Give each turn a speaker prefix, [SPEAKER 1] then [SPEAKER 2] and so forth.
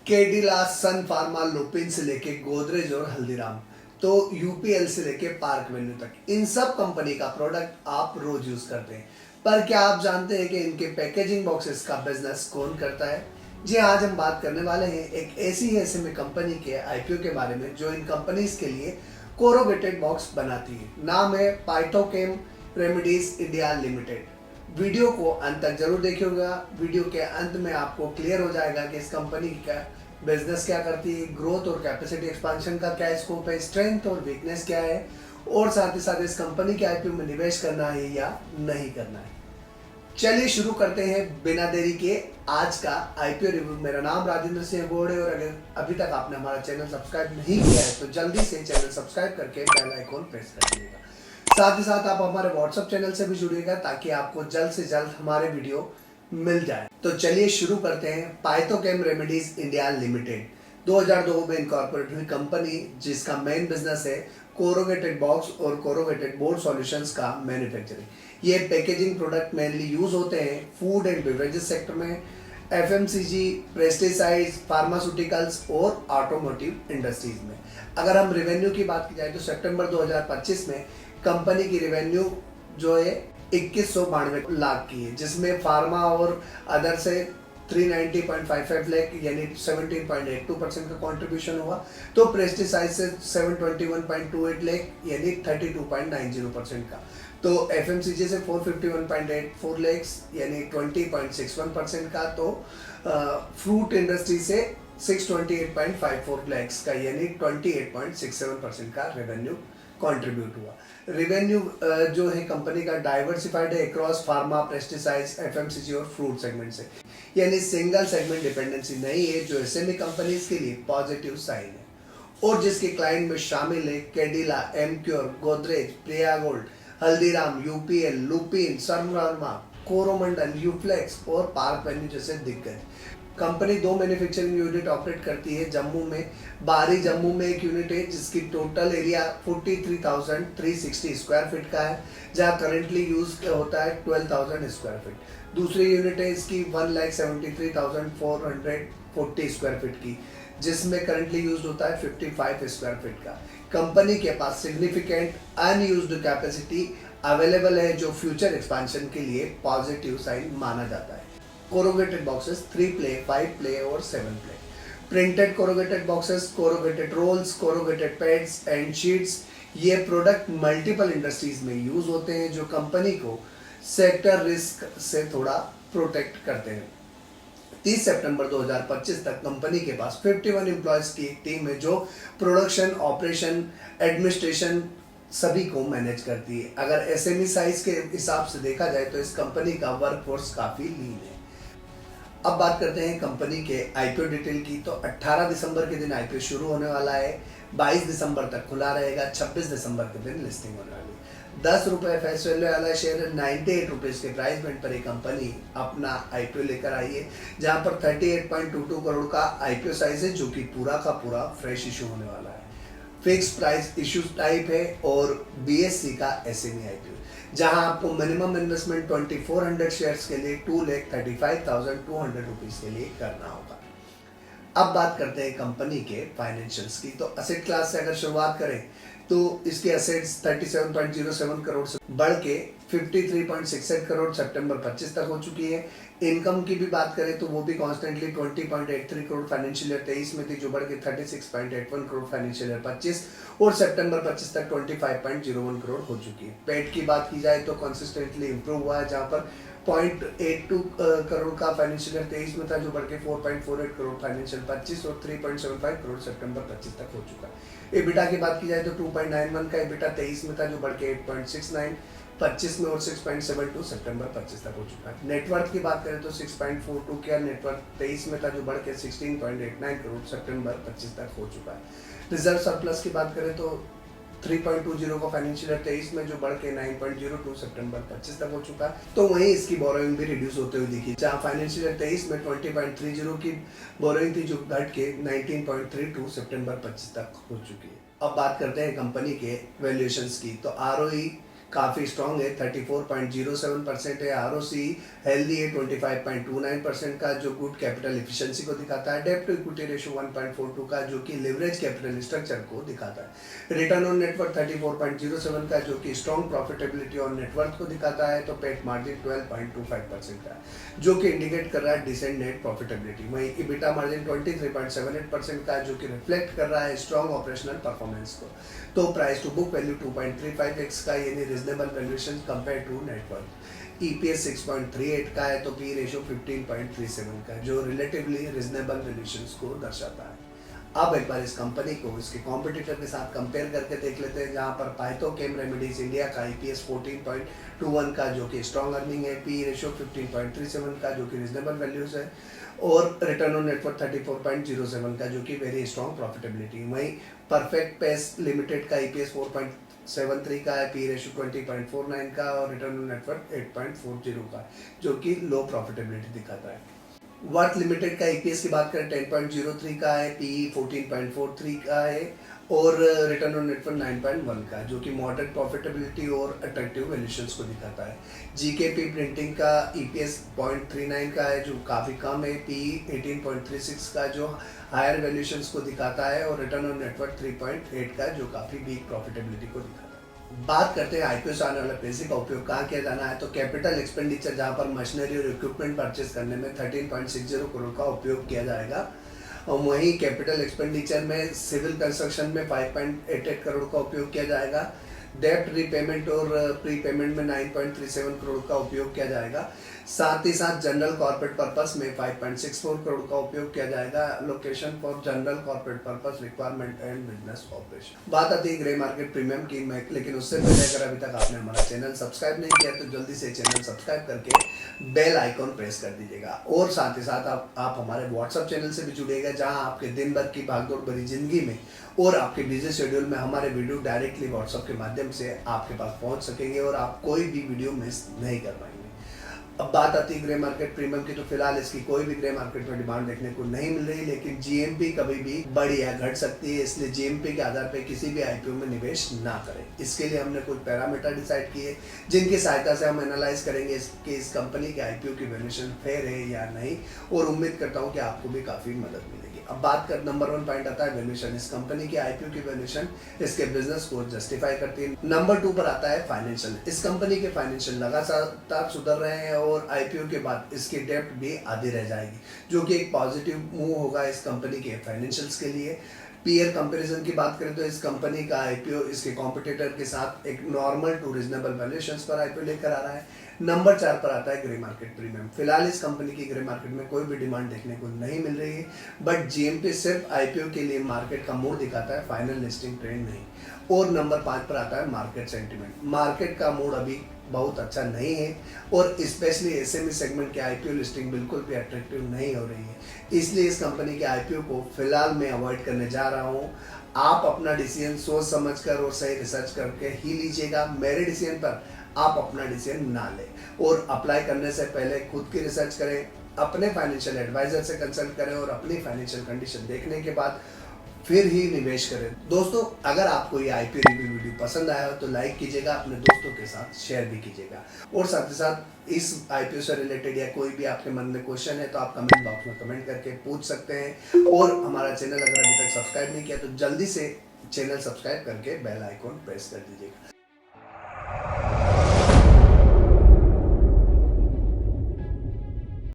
[SPEAKER 1] कैडिला, सन pharma, Lupin से लेके गोदरेज और हल्दीराम, तो यूपीएल से लेके पार्क वेन्यू तक, इन सब कंपनी का प्रोडक्ट आप रोज यूज करते हैं। पर क्या आप जानते हैं कि इनके पैकेजिंग बॉक्सेस का बिजनेस कौन करता है? जी, आज हम बात करने वाले हैं एक ऐसी एसएमई कंपनी के आईपीओ के बारे में जो इन कंपनीज के लिए कोरोगेटेड बॉक्स बनाती है। नाम है पाइथोकेम रेमेडीज इंडिया लिमिटेड। वीडियो को अंत तक जरूर देखिएगा। वीडियो के अंत में आपको क्लियर हो जाएगा कि इस कंपनी का बिजनेस क्या करती है, ग्रोथ और कैपेसिटी एक्सपांशन का क्या स्कोप है, स्ट्रेंथ और वीकनेस क्या है, और साथ ही साथ इस कंपनी के आईपीओ में निवेश करना है या नहीं करना है। चलिए शुरू करते हैं बिना देरी के आज का आईपीओ रिव्यू। मेरा नाम राजेंद्र सिंह गोड़े, और अगर अभी तक आपने हमारा चैनल सब्सक्राइब नहीं किया है तो जल्दी से चैनल सब्सक्राइब करके बेल आइकॉन प्रेस कर दीजिएगा। साथ ही साथ आप हमारे व्हाट्सएप चैनल से भी जुड़िएगा ताकि आपको जल्द से जल्द हमारे वीडियो मिल जाए। तो चलिए शुरू करते हैं। पाइथोकेम रेमेडीज इंडिया लिमिटेड 2002 में इनकॉर्पोरेट हुई कंपनी, जिसका मेन बिजनेस है कोरोगेटेड बॉक्स और कोरोगेटेड बोर्ड सॉल्यूशंस का मैन्युफैक्चरिंग। ये पैकेजिंग प्रोडक्ट मेनली यूज होते हैं फूड एंड बेवरेजेस सेक्टर में, एफएमसीजी, पेस्टिसाइड्स, फार्मास्यूटिकल्स और ऑटोमोटिव इंडस्ट्रीज में। अगर हम रेवेन्यू की बात की जाए तो सितंबर 2025 में कंपनी की रेवेन्यू जो है 2192 लाख की है, जिसमें फार्मा और अदर से 390.55 लाख यानी 17.82% का कंट्रीब्यूशन हुआ, तो पेस्टिसाइड से 721.28 लाख यानी 32.90% का, तो एफएमसीजी से 451.84 लाख यानी 20.61% का, तो फ्रूट इंडस्ट्री से 628.54 लाख का यानी 28.67% का रेवेन्यू कंट्रीब्यूट हुआ। रेवेन्यू जो है कंपनी का डाइवर्सिफाइड है अक्रॉस फार्मा, पेस्टिसाइड्स, एफएमसीजी और फ्रूट सेगमेंट से, यानी सिंगल सेगमेंट डिपेंडेंसी नहीं है, जो एसएमई कंपनीज के लिए पॉजिटिव साइन है। और जिसके क्लाइंट में शामिल है कैडिला, एमक्योर, गोदरेज, प्रिया गोल्ड, हल्दीराम, यूपीएल, लुपिन, सन फार्मा, कोरोमंडल, यूफ्लेक्स और पार्क वेन्यू जैसे दिग्गज। कंपनी 2 मैन्युफैक्चरिंग यूनिट ऑपरेट करती है जम्मू में। बाहरी जम्मू में एक यूनिट है जिसकी टोटल एरिया 43,360 स्क्वायर फीट का है, जहां करंटली यूज होता है 12,000 स्क्वायर फीट। दूसरी यूनिट है इसकी 1,73,440 स्क्वायर फीट की, जिसमें करंटली यूज होता है 55 स्क्वायर फीट का। कंपनी के पास सिग्निफिकेंट अनयूज्ड कैपेसिटी अवेलेबल है, जो फ्यूचर एक्सपेंशन के लिए पॉजिटिव साइन माना जाता है। कोरोगेटेड बॉक्सेस 3 प्ले, 5 प्ले और 7 ply. Printed corrugated boxes, corrugated rolls, corrugated pads and sheets, ये प्रोडक्ट मल्टीपल इंडस्ट्रीज में यूज होते हैं, जो कंपनी को सेक्टर रिस्क से थोड़ा प्रोटेक्ट करते हैं। 30 सितंबर 2025 तक कंपनी के पास 51 एम्प्लॉयज की एक टीम है, जो प्रोडक्शन, ऑपरेशन, एडमिनिस्ट्रेशन सभी को मैनेज करती है। अगर एसएमई साइज के हिसाब से देखा जाए तो इस कंपनी का वर्कफोर्स काफी लीन है। अब बात करते हैं कंपनी के आईपीओ डिटेल की। तो 18 दिसंबर के दिन आईपीओ शुरू होने वाला है, 22 दिसंबर तक खुला रहेगा, 26 दिसंबर के दिन लिस्टिंग होने वाली है। 10 रुपये फेस वैल्यू वाला शेयर 98 रुपीज़ के प्राइस पॉइंट पर एक कंपनी अपना आईपीओ लेकर आई है, जहां पर 38.22 करोड़ का आईपीओ साइज है, जो कि पूरा का पूरा फ्रेश इशू होने वाला है। फिक्स प्राइस इशू टाइप है और बीएससी का एसएमई आईपीओ, जहां आपको मिनिमम इन्वेस्टमेंट 2400 शेयर्स के लिए 2,35,200 रुपीज के लिए करना होगा। अब बात करते हैं कंपनी के फाइनेंशियल्स की। तो असेट क्लास से अगर शुरुआत करें तो इसके असेट्स 37.07 करोड़ से बढ़ के 53.68 करोड़ सितंबर 25 तक हो चुकी है। इनकम की भी बात करें तो वो भी कॉन्स्टेंटली 20.83 करोड़ फाइनेंशियल ईयर 23 में थी, जो बढ़ के 36.81 करोड़ फाइनेंशियल ईयर 25 और सितंबर 25 तक 25.01 करोड़ हो चुकी है। पेट की बात की जाए तो कंसिस्टेंटली इंप्रूव हुआ है, जहां पर 0.82 करोड़ का फाइनेंशियल ईयर 23 में था, जो बढ़ के 4.48 करोड़ फाइनेंशियल 25 और 3.75 करोड़ सितंबर 25 तक हो चुका है। एबिटा की बात की जाए तो 2.91 का एबिटा 23 में था, जो बढ़ के 8.69 25 में और 6.72 सितंबर 25 तक हो चुका है। नेटवर्थ की बात करें तो 6.42 का नेटवर्थ 23 में था, जो बढ़ के 16.89 करोड़ सितंबर 25 तक हो चुका है। रिजर्व सरप्लस की बात करें तो 3.20 का फाइनेंशियल ईयर 23 में, जो बढ़ के 9.02 सितंबर 25 तक हो चुका है। तो वहीं इसकी बोरोइंग भी रिड्यूस होते हुए दिखी, जहां फाइनेंशियल ईयर 23 में 20.30 की बोरोइंग थी, जो घट के 19.32 सितंबर 25 तक हो चुकी है। अब बात करते हैं कंपनी के वैल्यूएशंस की। तो आरओई काफ़ी स्ट्रॉन्ग है, 34.07% है। आरओसी हेल्दी है, 25.29% का, जो गुड कैपिटल एफिशिएंसी को दिखाता है। डेब्ट टू इक्विटी रेशियो 1.42 का, जो कि लिवरेज कैपिटल स्ट्रक्चर को दिखाता है। रिटर्न ऑन नेटवर्थ 34.07 का, जो कि स्ट्रॉन्ग प्रॉफिटेबिलिटी और नेटवर्थ को दिखाता है। तो पेट मार्जिन 12.25% का है, जो कि इंडिकेट कर रहा है डिसेंट नेट प्रॉफिटेबिलिटी। वहीं इबिटा मार्जिन 23.78% का, जो कि रिफ्लेक्ट कर रहा है स्ट्रॉन्ग ऑपरेशनल परफॉर्मेंस को। तो price to book value 2.35x का, यानी reasonable valuation compare to net worth. EPS 6.38 का है, तो पी रेशियो 15.37 का है, जो रिलेटिवली रिजनेबल वैल्यूएशंस को दर्शाता है। अब एक बार इस कंपनी को इसके कॉम्पिटिटर के साथ कंपेयर करके देख लेते हैं, जहां पर पाइथोकेम रेमेडीज इंडिया का ईपीएस 14.21 का, जो कि स्ट्रॉन्ग अर्निंग है। पी रेशियो 15.37 का, जो कि रिजनेबल वैल्यूज है। और रिटर्न ऑन नेटवर्थ 34.07 का, जो कि वेरी स्ट्रॉन्ग प्रॉफिटेबिलिटी। वहीं परफेक्ट पेस लिमिटेड का ईपीएस 4.73 का है, पी रेशियो 20.49 का, और रिटर्न ऑन नेटवर्थ 8.40 का, जो कि लो प्रॉफिटेबिलिटी दिखाता है। वर्थ लिमिटेड का ईपीएस की बात करें 10.03 का है, पीई 14.43 का है, और रिटर्न ऑन नेटवर्थ 9.1 का, जो कि मॉडरेट प्रॉफिटेबिलिटी और अट्रैक्टिव वैल्यूएशंस को दिखाता है। जीकेपी प्रिंटिंग का ईपीएस 0.39 का है, जो काफ़ी कम है। पीई 18.36 का, जो हायर वैल्यूएशंस को दिखाता है, और रिटर्न ऑन नेटवर्थ 3.8 का, जो काफ़ी वीक प्रॉफिटेबिलिटी को दिखाता है। बात करते हैं आईपीओ से आने वाले पैसे का उपयोग कहाँ किया जाना है। तो कैपिटल एक्सपेंडिचर, जहाँ पर मशीनरी और इक्विपमेंट परचेज करने में 13.60 करोड़ का उपयोग किया जाएगा। और वहीं कैपिटल एक्सपेंडिचर में सिविल कंस्ट्रक्शन में 5.88 करोड़ का उपयोग किया जाएगा। डेब्ट रीपेमेंट और प्रीपेमेंट में 9.37 करोड़ का उपयोग किया जाएगा। साथ ही साथ जनरल कॉर्पोरेट पर्पस में 5.64 करोड़ का उपयोग किया जाएगा। Location for general corporate purpose requirement and business operation. बात आती है ग्रे मार्केट प्रीमियम की, लेकिन उससे पहले अगर अभी तक आपने हमारा चैनल सब्सक्राइब नहीं किया तो जल्दी से चैनल सब्सक्राइब करके बेल आइकॉन प्रेस कर दीजिएगा। और साथ ही साथ आप हमारे व्हाट्सएप चैनल से भी जुड़िएगा, जहां आपके दिन भर की भागदौड़ भरी जिंदगी में और आपके बिजी शेड्यूल में हमारे वीडियो डायरेक्टली व्हाट्सएप के माध्यम से आपके पास पहुंच सकेंगे और आप कोई भी वीडियो मिस नहीं कर पाएंगे। अब बात आती है ग्रे मार्केट प्रीमियम की, तो फिलहाल इसकी कोई भी ग्रे मार्केट में डिमांड देखने को नहीं मिल रही, लेकिन जीएमपी कभी भी बढ़ या घट सकती है, इसलिए जीएमपी के आधार पर किसी भी आईपीओ में निवेश ना करें। इसके लिए हमने कुछ पैरामीटर डिसाइड किए, जिनकी सहायता से हम एनालाइज करेंगे कि इस कंपनी के आईपीओ की वैल्यूएशन फेयर है या नहीं, और उम्मीद करता हूँ कि आपको भी काफ़ी मदद मिलेगी। अब बात कर नंबर 1 पॉइंट आता है वैल्यूएशन। इस कंपनी की आईपीओ की वैल्यूएशन इसके बिजनेस को जस्टिफाई करती है। नंबर 2 पर आता है फाइनेंशियल। इस कंपनी के फाइनेंशियल लगातार सुधर रहे हैं, और आईपीओ के बाद इसकी डेब्ट भी आधी रह जाएगी, जो कि एक पॉजिटिव मूव होगा इस कंपनी के फाइनेंशियल्स के लिए। पीयर कंपैरिजन की बात करें तो इस कंपनी का आईपीओ इसके कॉम्पिटिटर के साथ एक नॉर्मल टू रीजनेबल वैल्यूएशंस पर आईपीओ लेकर आ रहा है। नंबर 4 पर आता है ग्रे मार्केट प्रीमियम। फिलहाल इस कंपनी की ग्रे मार्केट में कोई भी डिमांड देखने को नहीं मिल रही है, बट जीएमपी सिर्फ आईपीओ के लिए मार्केट का मूड दिखाता है, फाइनल लिस्टिंग ट्रेंड नहीं। और नंबर 5 पर आता है मार्केट सेंटिमेंट। मार्केट का मूड अभी बहुत अच्छा नहीं है, और स्पेशली एसएमई सेगमेंट के आईपीओ लिस्टिंग बिल्कुल भी अट्रैक्टिव नहीं हो रही है, इसलिए इस कंपनी के आईपीओ को फिलहाल मैं अवॉइड करने जा रहा हूँ। आप अपना डिसीजन सोच समझकर और सही रिसर्च करके ही लीजिएगा। मेरे डिसीजन पर आप अपना डिसीजन ना लें, और अप्लाई करने से पहले खुद की रिसर्च करें, अपने फाइनेंशियल एडवाइजर से कंसल्ट करें, और अपनी फाइनेंशियल कंडीशन देखने के बाद फिर ही निवेश करें। दोस्तों, अगर आपको ये आईपीओ रिव्यू वीडियो पसंद आया हो तो लाइक कीजिएगा, अपने दोस्तों के साथ शेयर भी कीजिएगा, और साथ ही साथ इस आईपीओ से रिलेटेड या कोई भी आपके मन में क्वेश्चन है तो आप कमेंट बॉक्स में कमेंट करके पूछ सकते हैं। और हमारा चैनल अगर अभी तक सब्सक्राइब नहीं किया तो जल्दी से चैनल सब्सक्राइब करके बेल आइकॉन प्रेस कर दीजिएगा।